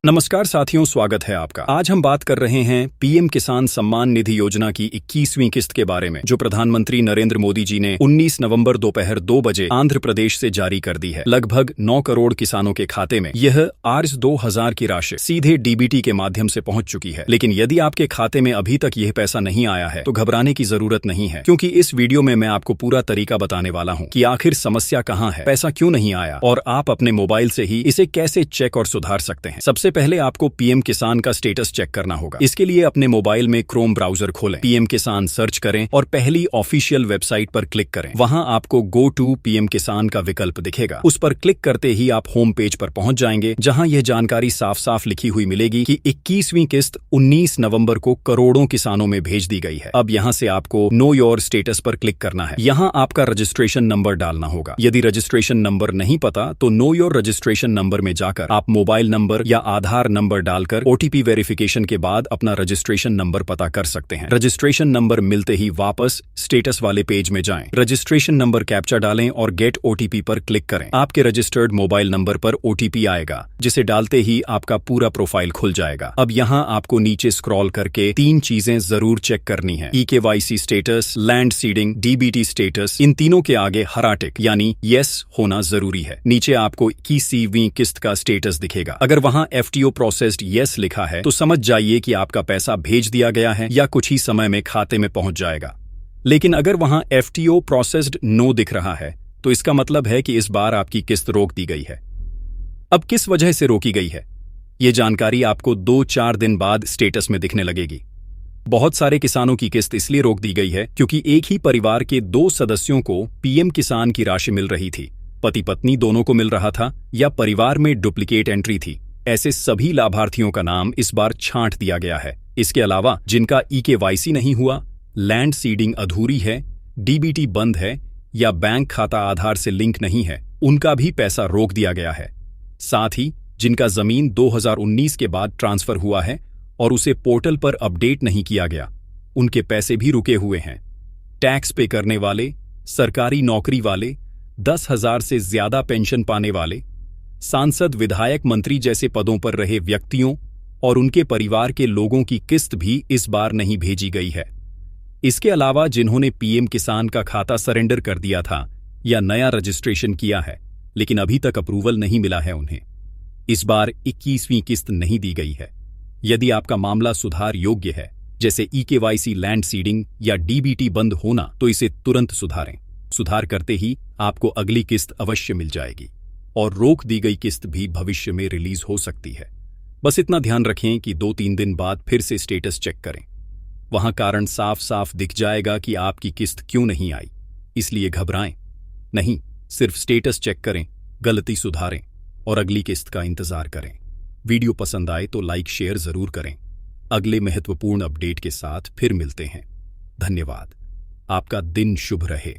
नमस्कार साथियों, स्वागत है आपका। आज हम बात कर रहे हैं पीएम किसान सम्मान निधि योजना की 21वीं किस्त के बारे में, जो प्रधानमंत्री नरेंद्र मोदी जी ने 19 नवंबर दोपहर 2 बजे आंध्र प्रदेश से जारी कर दी है। लगभग 9 करोड़ किसानों के खाते में यह Rs 2000 की राशि सीधे डीबीटी के माध्यम से पहुंच चुकी है। लेकिन यदि आपके खाते में अभी तक यह पैसा नहीं आया है तो घबराने की जरूरत नहीं है, क्योंकि इस वीडियो में मैं आपको पूरा तरीका बताने वाला हूँ कि आखिर समस्या कहाँ है, पैसा क्यों नहीं आया और आप अपने मोबाइल से ही इसे कैसे चेक और सुधार सकते हैं। सबसे पहले आपको पीएम किसान का स्टेटस चेक करना होगा। इसके लिए अपने मोबाइल में क्रोम ब्राउजर खोलें, पीएम किसान सर्च करें और पहली ऑफिशियल वेबसाइट पर क्लिक करें। वहां आपको गो टू पीएम किसान का विकल्प दिखेगा। उस पर क्लिक करते ही आप होम पेज पर पहुंच जाएंगे, जहां यह जानकारी साफ साफ लिखी हुई मिलेगी कि 21वीं किस्त 19 नवंबर को करोड़ों किसानों में भेज दी गई है। अब यहां से आपको नो योर स्टेटस पर क्लिक करना है। यहां आपका रजिस्ट्रेशन नंबर डालना होगा। यदि रजिस्ट्रेशन नंबर नहीं पता तो नो योर रजिस्ट्रेशन नंबर में जाकर आप मोबाइल नंबर या आधार नंबर डालकर ओटीपी वेरिफिकेशन के बाद अपना रजिस्ट्रेशन नंबर पता कर सकते हैं। रजिस्ट्रेशन नंबर मिलते ही वापस स्टेटस वाले पेज में जाएं। रजिस्ट्रेशन नंबर कैप्चा डालें और गेट ओटीपी पर क्लिक करें। आपके रजिस्टर्ड मोबाइल नंबर पर ओटीपी आएगा, जिसे डालते ही आपका पूरा प्रोफाइल खुल जाएगा। अब यहां आपको नीचे स्क्रॉल करके 3 चीजें जरूर चेक करनी है: EKYC status, land seeding, DBT status. इन तीनों के आगे हरा टिक यानी यस होना जरूरी है। नीचे आपको 21वीं किस्त का स्टेटस दिखेगा। अगर वहां FTO प्रोसेस्ड यस लिखा है तो समझ जाइए कि आपका पैसा भेज दिया गया है या कुछ ही समय में खाते में पहुंच जाएगा। लेकिन अगर वहां FTO प्रोसेस्ड नो दिख रहा है तो इसका मतलब है कि इस बार आपकी किस्त रोक दी गई है। अब किस वजह से रोकी गई है, ये जानकारी आपको 2-4 दिन बाद स्टेटस में दिखने लगेगी। बहुत सारे किसानों की किस्त इसलिए रोक दी गई है क्योंकि एक ही परिवार के 2 सदस्यों को पीएम किसान की राशि मिल रही थी। पति पत्नी दोनों को मिल रहा था या परिवार में डुप्लीकेट एंट्री थी। ऐसे सभी लाभार्थियों का नाम इस बार छांट दिया गया है। इसके अलावा जिनका EKYC नहीं हुआ, लैंड सीडिंग अधूरी है, डीबीटी बंद है या बैंक खाता आधार से लिंक नहीं है, उनका भी पैसा रोक दिया गया है। साथ ही जिनका जमीन 2019 के बाद ट्रांसफर हुआ है और उसे पोर्टल पर अपडेट नहीं किया गया, उनके पैसे भी रुके हुए हैं। टैक्स पे करने वाले, सरकारी नौकरी वाले, 10,000 से ज्यादा पेंशन पाने वाले, सांसद, विधायक, मंत्री जैसे पदों पर रहे व्यक्तियों और उनके परिवार के लोगों की किस्त भी इस बार नहीं भेजी गई है। इसके अलावा जिन्होंने पीएम किसान का खाता सरेंडर कर दिया था या नया रजिस्ट्रेशन किया है लेकिन अभी तक अप्रूवल नहीं मिला है, उन्हें इस बार 21वीं किस्त नहीं दी गई है। यदि आपका मामला सुधार योग्य है, जैसे EKYC, लैंड सीडिंग या डीबीटी बंद होना, तो इसे तुरंत सुधारें। सुधार करते ही आपको अगली किस्त अवश्य मिल जाएगी और रोक दी गई किस्त भी भविष्य में रिलीज हो सकती है। बस इतना ध्यान रखें कि 2-3 दिन बाद फिर से स्टेटस चेक करें। वहां कारण साफ साफ दिख जाएगा कि आपकी किस्त क्यों नहीं आई। इसलिए घबराएं नहीं, सिर्फ स्टेटस चेक करें, गलती सुधारें और अगली किस्त का इंतजार करें। वीडियो पसंद आए तो लाइक शेयर जरूर करें। अगले महत्वपूर्ण अपडेट के साथ फिर मिलते हैं। धन्यवाद। आपका दिन शुभ रहे।